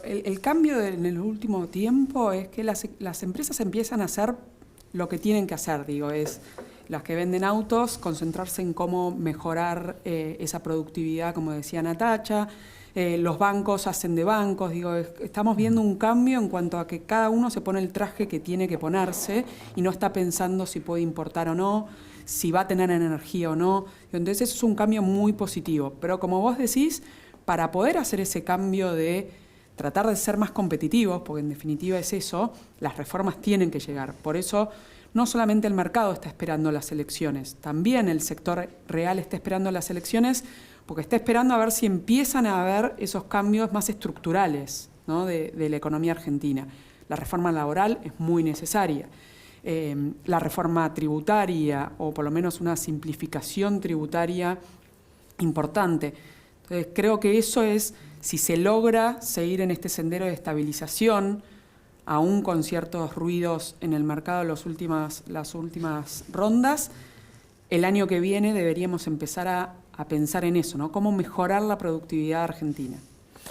el cambio en el último tiempo es que las empresas empiezan a hacer lo que tienen que hacer, digo, es las que venden autos, concentrarse en cómo mejorar esa productividad, como decía Natacha. Los bancos hacen de bancos, digo, estamos viendo un cambio en cuanto a que cada uno se pone el traje que tiene que ponerse y no está pensando si puede importar o no, si va a tener energía o no. Entonces eso es un cambio muy positivo. Pero como vos decís, para poder hacer ese cambio de tratar de ser más competitivos, porque en definitiva es eso, las reformas tienen que llegar. Por eso no solamente el mercado está esperando las elecciones, también el sector real está esperando las elecciones, porque está esperando a ver si empiezan a haber esos cambios más estructurales, ¿no? de la economía argentina. La reforma laboral es muy necesaria. La reforma tributaria, o por lo menos una simplificación tributaria importante. Entonces, creo que eso es, si se logra seguir en este sendero de estabilización, aún con ciertos ruidos en el mercado en las últimas rondas, el año que viene deberíamos empezar a pensar en eso, ¿no? Cómo mejorar la productividad argentina.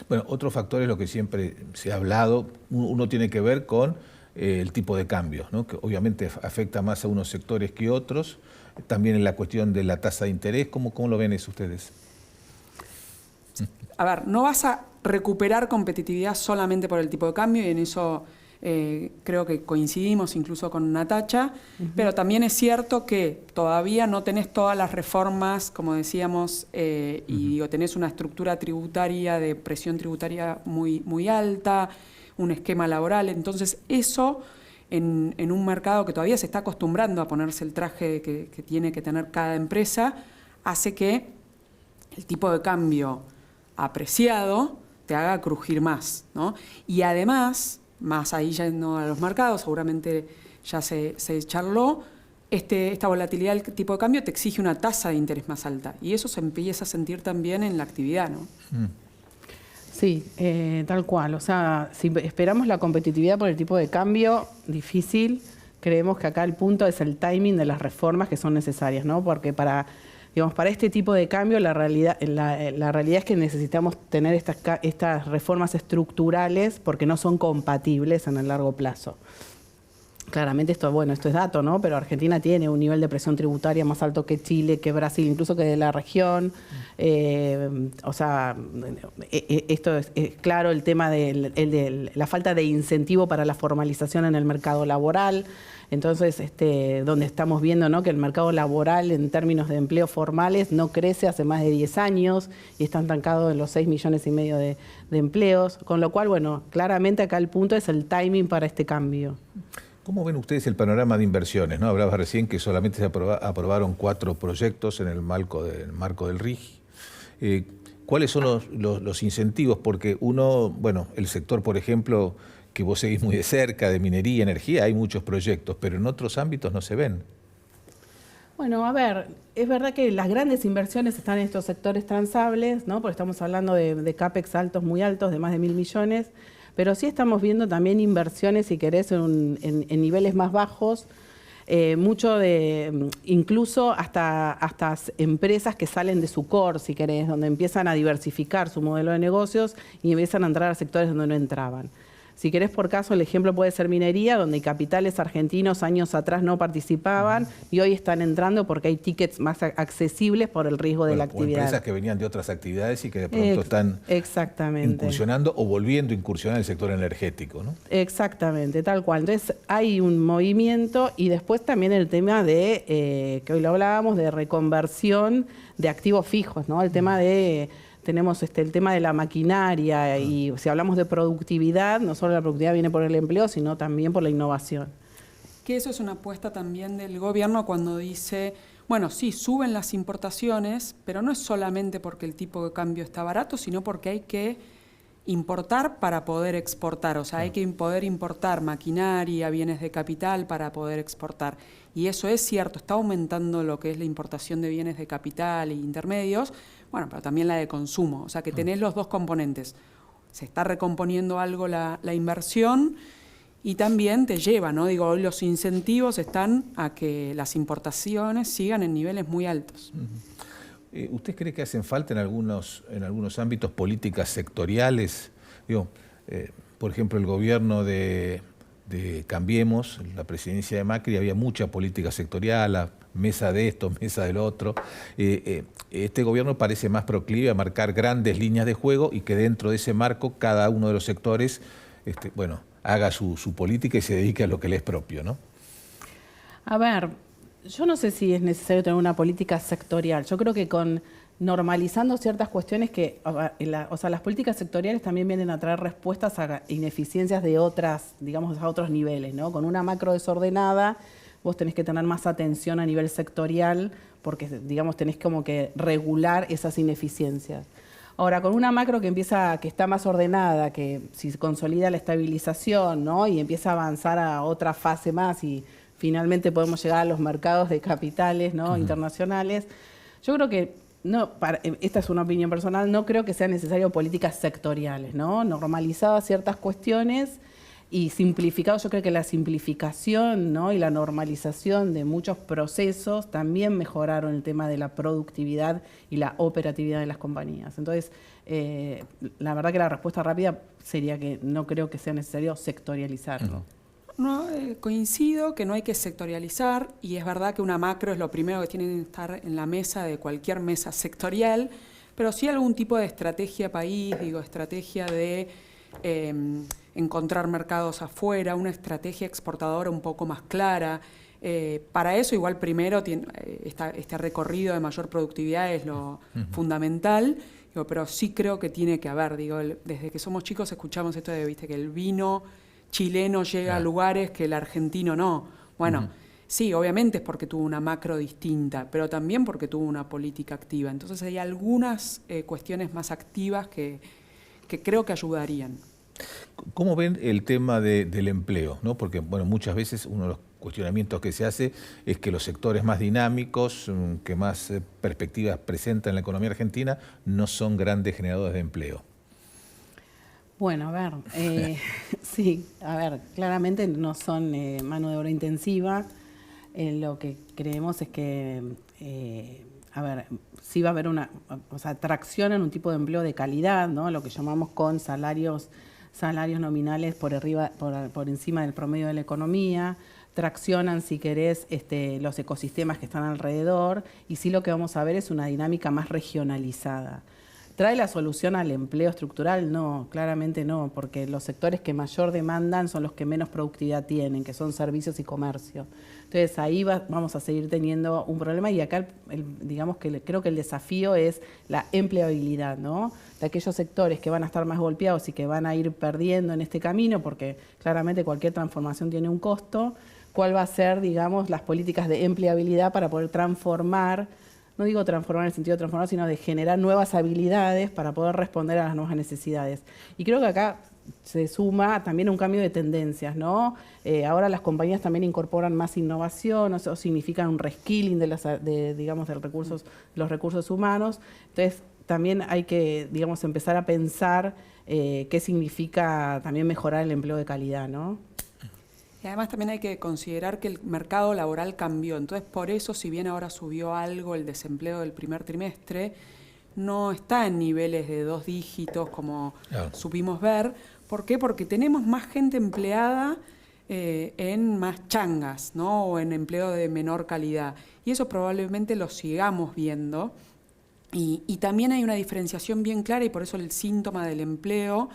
Bueno, otro factor es lo que siempre se ha hablado, uno tiene que ver con el tipo de cambio, ¿no? Que obviamente afecta más a unos sectores que otros, también en la cuestión de la tasa de interés. ¿Cómo lo ven eso ustedes? A ver, no vas a recuperar competitividad solamente por el tipo de cambio, y en eso creo que coincidimos incluso con Natacha, pero también es cierto que todavía no tenés todas las reformas, como decíamos, y digo, tenés una estructura tributaria de presión tributaria muy alta, un esquema laboral. Entonces eso, en un mercado que todavía se está acostumbrando a ponerse el traje que tiene que tener cada empresa, hace que el tipo de cambio apreciado te haga crujir más, ¿no? Y además, más ahí yendo a los mercados, seguramente ya se charló, esta volatilidad del tipo de cambio te exige una tasa de interés más alta, y eso se empieza a sentir también en la actividad, ¿no? Sí, tal cual. O sea, si esperamos la competitividad por el tipo de cambio, difícil. Creemos que acá el punto es el timing de las reformas que son necesarias, ¿no? Porque para este tipo de cambio, la realidad es que necesitamos tener estas reformas estructurales porque no son compatibles en el largo plazo. Claramente esto es dato, ¿no? Pero Argentina tiene un nivel de presión tributaria más alto que Chile, que Brasil, incluso que de la región. O sea, esto es claro, el tema de la falta de incentivo para la formalización en el mercado laboral. Entonces, donde estamos viendo, ¿no?, que el mercado laboral en términos de empleos formales no crece hace más de 10 años y está estancado en los 6,5 millones de empleos. Con lo cual, bueno, claramente acá el punto es el timing para este cambio. ¿Cómo ven ustedes el panorama de inversiones, ¿no? Hablabas recién que solamente se aprobaron 4 proyectos en el marco del RIGI. ¿Cuáles son los incentivos? Porque el sector, por ejemplo, que vos seguís muy de cerca, de minería, energía, hay muchos proyectos, pero en otros ámbitos no se ven. Bueno, a ver, es verdad que las grandes inversiones están en estos sectores transables, ¿no? Porque estamos hablando de CAPEX altos, muy altos, de más de 1.000 millones, pero sí estamos viendo también inversiones, si querés, en niveles más bajos, incluso hasta empresas que salen de su core, si querés, donde empiezan a diversificar su modelo de negocios y empiezan a entrar a sectores donde no entraban. Si querés, por caso, el ejemplo puede ser minería, donde capitales argentinos años atrás no participaban y hoy están entrando porque hay tickets más accesibles por el riesgo de la actividad. O empresas que venían de otras actividades y que de pronto están incursionando o volviendo a incursionar en el sector energético, ¿no? Exactamente, tal cual. Entonces hay un movimiento, y después también el tema de, que hoy lo hablábamos, de reconversión de activos fijos, ¿no? El tema de... Tenemos el tema de la maquinaria, y si hablamos de productividad, no solo la productividad viene por el empleo, sino también por la innovación. Que eso es una apuesta también del gobierno cuando dice, bueno, sí, suben las importaciones, pero no es solamente porque el tipo de cambio está barato, sino porque hay que importar para poder exportar, o sea, hay que poder importar maquinaria, bienes de capital para poder exportar. Y eso es cierto, está aumentando lo que es la importación de bienes de capital e intermedios, bueno, pero también la de consumo, o sea, que tenés los dos componentes. Se está recomponiendo algo la inversión y también te lleva, ¿no? Digo, hoy los incentivos están a que las importaciones sigan en niveles muy altos. ¿Usted cree que hacen falta en algunos ámbitos políticas sectoriales? Digo, por ejemplo, el gobierno de Cambiemos, la presidencia de Macri, había mucha política sectorial, la mesa de esto, mesa del otro. Este gobierno parece más proclive a marcar grandes líneas de juego y que dentro de ese marco cada uno de los sectores haga su política y se dedique a lo que le es propio, ¿no? A ver, yo no sé si es necesario tener una política sectorial. Yo creo que normalizando ciertas cuestiones las políticas sectoriales también vienen a traer respuestas a ineficiencias de otras, digamos, a otros niveles, ¿no? Con una macro desordenada, vos tenés que tener más atención a nivel sectorial porque, digamos, tenés como que regular esas ineficiencias. Ahora, con una macro que está más ordenada, que si consolida la estabilización, ¿no? Y empieza a avanzar a otra fase más y finalmente podemos llegar a los mercados de capitales, ¿no? Internacionales. Yo creo que esta es una opinión personal, no creo que sean necesarias políticas sectoriales, ¿no? Normalizadas ciertas cuestiones y simplificados. Yo creo que la simplificación, ¿no? Y la normalización de muchos procesos también mejoraron el tema de la productividad y la operatividad de las compañías. Entonces, la verdad que la respuesta rápida sería que no creo que sea necesario sectorializarlo. No, coincido que no hay que sectorializar y es verdad que una macro es lo primero que tiene que estar en la mesa de cualquier mesa sectorial, pero sí algún tipo de estrategia país, estrategia de encontrar mercados afuera, una estrategia exportadora un poco más clara. Para eso igual primero este recorrido de mayor productividad es lo fundamental, pero sí creo que tiene que haber, desde que somos chicos escuchamos esto de, que el vino chileno llega a lugares que el argentino no. Bueno, sí, obviamente es porque tuvo una macro distinta, pero también porque tuvo una política activa. Entonces hay algunas cuestiones más activas que creo que ayudarían. ¿Cómo ven el tema del empleo? ¿No? Porque muchas veces uno de los cuestionamientos que se hace es que los sectores más dinámicos, que más perspectivas presentan en la economía argentina, no son grandes generadores de empleo. Bueno, a ver, sí, claramente no son mano de obra intensiva. Lo que creemos es que, sí va a haber tracción en un tipo de empleo de calidad, ¿no? Lo que llamamos con salarios nominales por encima del promedio de la economía. Traccionan, si querés, los ecosistemas que están alrededor, y sí lo que vamos a ver es una dinámica más regionalizada. ¿Trae la solución al empleo estructural? No, claramente no, porque los sectores que mayor demandan son los que menos productividad tienen, que son servicios y comercio. Entonces ahí vamos a seguir teniendo un problema y acá digamos que creo que el desafío es la empleabilidad, ¿no? De aquellos sectores que van a estar más golpeados y que van a ir perdiendo en este camino, porque claramente cualquier transformación tiene un costo. ¿Cuál va a ser, digamos, las políticas de empleabilidad para poder transformar? No digo transformar en el sentido de transformar, sino de generar nuevas habilidades para poder responder a las nuevas necesidades. Y creo que acá se suma también un cambio de tendencias, ¿no? Ahora las compañías también incorporan más innovación, eso significa un reskilling de los recursos humanos. Entonces también hay que, empezar a pensar qué significa también mejorar el empleo de calidad, ¿no? Y además también hay que considerar que el mercado laboral cambió. Entonces, por eso, si bien ahora subió algo el desempleo del primer trimestre, no está en niveles de 2 dígitos como supimos ver. ¿Por qué? Porque tenemos más gente empleada en más changas, ¿no? O en empleo de menor calidad. Y eso probablemente lo sigamos viendo. Y también hay una diferenciación bien clara, y por eso el síntoma del empleo.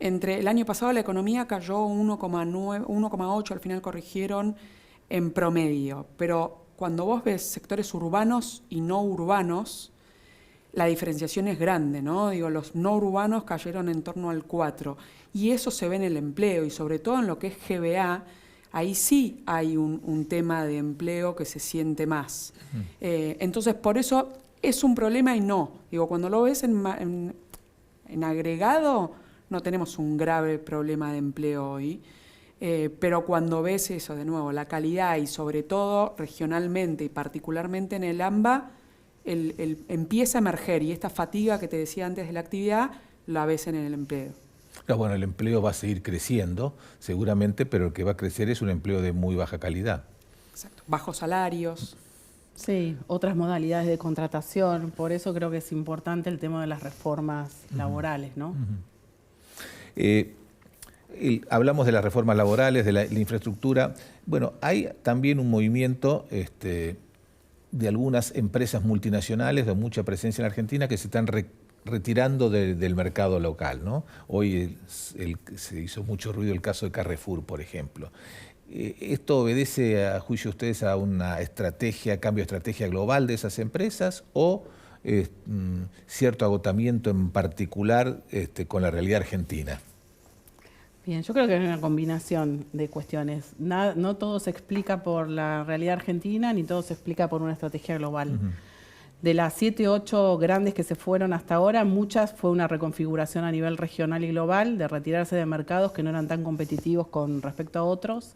Entre el año pasado la economía cayó 1,8, al final corrigieron en promedio. Pero cuando vos ves sectores urbanos y no urbanos, la diferenciación es grande, ¿no? Los no urbanos cayeron en torno al 4. Y eso se ve en el empleo, y sobre todo en lo que es GBA, ahí sí hay un tema de empleo que se siente más. Entonces, por eso es un problema y no. Cuando lo ves en agregado, no tenemos un grave problema de empleo hoy. Pero cuando ves eso, de nuevo, la calidad y sobre todo regionalmente y particularmente en el AMBA, empieza a emerger y esta fatiga que te decía antes de la actividad, la ves en el empleo. No, bueno, el empleo va a seguir creciendo, seguramente, pero el que va a crecer es un empleo de muy baja calidad. Exacto. Bajos salarios. Sí, otras modalidades de contratación. Por eso creo que es importante el tema de las reformas laborales, ¿no? Hablamos de las reformas laborales, de la infraestructura. Bueno, hay también un movimiento de algunas empresas multinacionales de mucha presencia en Argentina que se están retirando del mercado local, ¿no? Hoy se hizo mucho ruido el caso de Carrefour, por ejemplo. ¿Esto obedece, a juicio de ustedes, a una cambio de estrategia global de esas empresas o cierto agotamiento en particular con la realidad argentina? Bien, yo creo que es una combinación de cuestiones. No todo se explica por la realidad argentina, ni todo se explica por una estrategia global. De las 7, 8 grandes que se fueron hasta ahora, muchas fue una reconfiguración a nivel regional y global, de retirarse de mercados que no eran tan competitivos con respecto a otros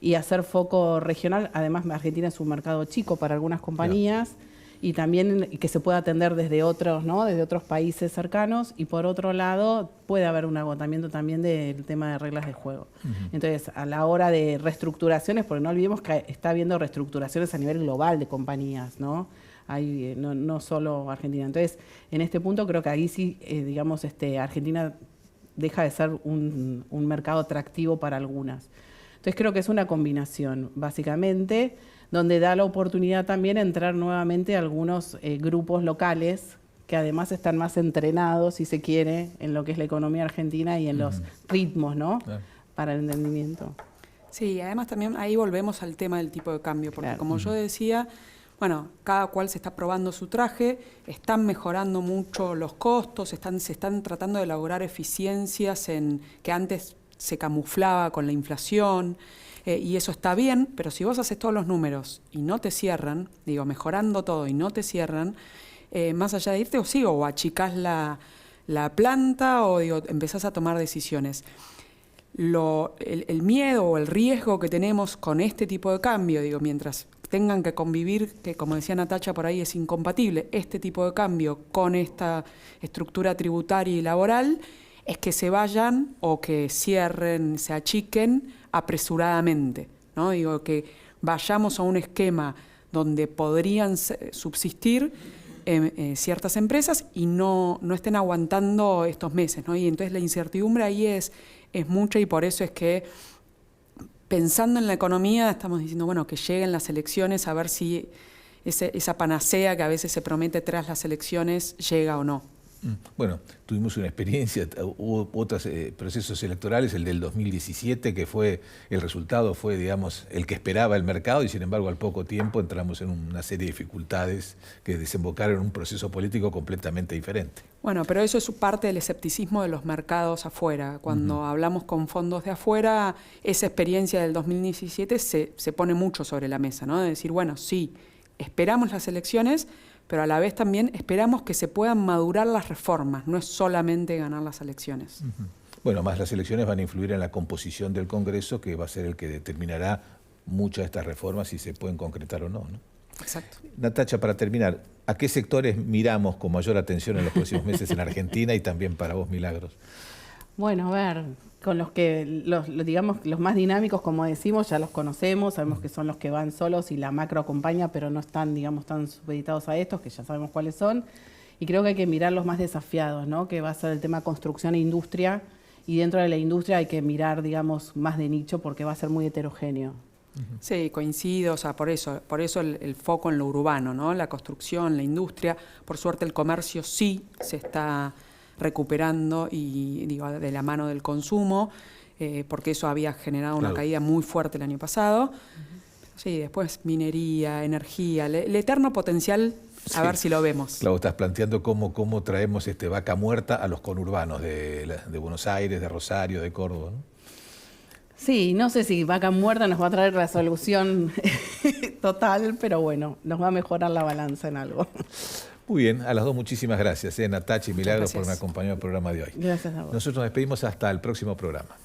y hacer foco regional. Además, Argentina es un mercado chico para algunas compañías. Claro. Y también que se pueda atender desde otros, ¿no? Desde otros países cercanos, y por otro lado puede haber un agotamiento también del tema de reglas de juego. Entonces, a la hora de reestructuraciones, porque no olvidemos que está habiendo reestructuraciones a nivel global de compañías, ¿no? Hay, no solo Argentina. Entonces, en este punto creo que ahí sí, digamos, Argentina deja de ser un mercado atractivo para algunas. Entonces creo que es una combinación, básicamente, donde da la oportunidad también a entrar nuevamente a algunos grupos locales que además están más entrenados, si se quiere, en lo que es la economía argentina y en los ritmos, ¿no? Claro. Para el entendimiento. Sí, además también ahí volvemos al tema del tipo de cambio, porque como yo decía, bueno, cada cual se está probando su traje, están mejorando mucho los costos, se están tratando de lograr eficiencias que antes se camuflaba con la inflación. Y eso está bien, pero si vos haces todos los números y no te cierran, mejorando todo y no te cierran, más allá de irte o achicás la planta o empezás a tomar decisiones. El miedo o el riesgo que tenemos con este tipo de cambio, mientras tengan que convivir, que como decía Natacha por ahí es incompatible, este tipo de cambio con esta estructura tributaria y laboral, es que se vayan o que cierren, se achiquen apresuradamente, ¿no? Que vayamos a un esquema donde podrían subsistir ciertas empresas y no estén aguantando estos meses, ¿no? Y entonces la incertidumbre ahí es mucha y por eso es que pensando en la economía estamos diciendo, bueno, que lleguen las elecciones a ver si esa panacea que a veces se promete tras las elecciones llega o no. Bueno, tuvimos una experiencia, hubo otros procesos electorales, el del 2017, que el resultado fue, digamos, el que esperaba el mercado y sin embargo al poco tiempo entramos en una serie de dificultades que desembocaron en un proceso político completamente diferente. Bueno, pero eso es parte del escepticismo de los mercados afuera. Cuando hablamos con fondos de afuera, esa experiencia del 2017 se pone mucho sobre la mesa, ¿no? De decir, bueno, sí, esperamos las elecciones, pero a la vez también esperamos que se puedan madurar las reformas, no es solamente ganar las elecciones. Bueno, más las elecciones van a influir en la composición del Congreso, que va a ser el que determinará muchas de estas reformas si se pueden concretar o no, ¿no? Exacto. Natacha, para terminar, ¿a qué sectores miramos con mayor atención en los próximos meses en Argentina y también para vos, Milagros? Bueno, a ver, con digamos, los más dinámicos, como decimos, ya los conocemos, sabemos que son los que van solos y la macro acompaña, pero no están, digamos, tan supeditados a estos, que ya sabemos cuáles son. Y creo que hay que mirar los más desafiados, ¿no? Que va a ser el tema construcción e industria, y dentro de la industria hay que mirar, digamos, más de nicho porque va a ser muy heterogéneo. Sí, coincido, o sea, por eso el foco en lo urbano, ¿no? La construcción, la industria, por suerte el comercio sí se está recuperando y de la mano del consumo, porque eso había generado una caída muy fuerte el año pasado. Sí, después minería, energía, el eterno potencial, a ver si lo vemos. Claro, estás planteando cómo traemos vaca muerta a los conurbanos de Buenos Aires, de Rosario, de Córdoba, ¿no? Sí, no sé si vaca muerta nos va a traer la solución total, pero bueno, nos va a mejorar la balanza en algo. Muy bien, a las dos muchísimas gracias, Natacha y Milagros, Gracias. por haberme acompañado en el programa de hoy. Gracias a vos. Nosotros nos despedimos hasta el próximo programa.